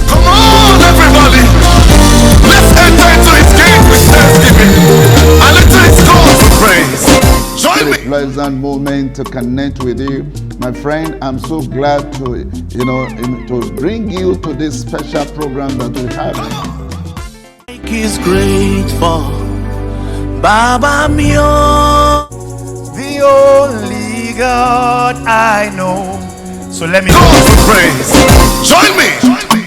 Come on, everybody. Let's enter into his gate with thanksgiving and into his courts with praise. Join me. Pleasant moment to connect with you, my friend. I'm so glad to to bring you to this special program that we have. Is grateful, Baba Mio, the only God I know. So let me go for praise. Join me.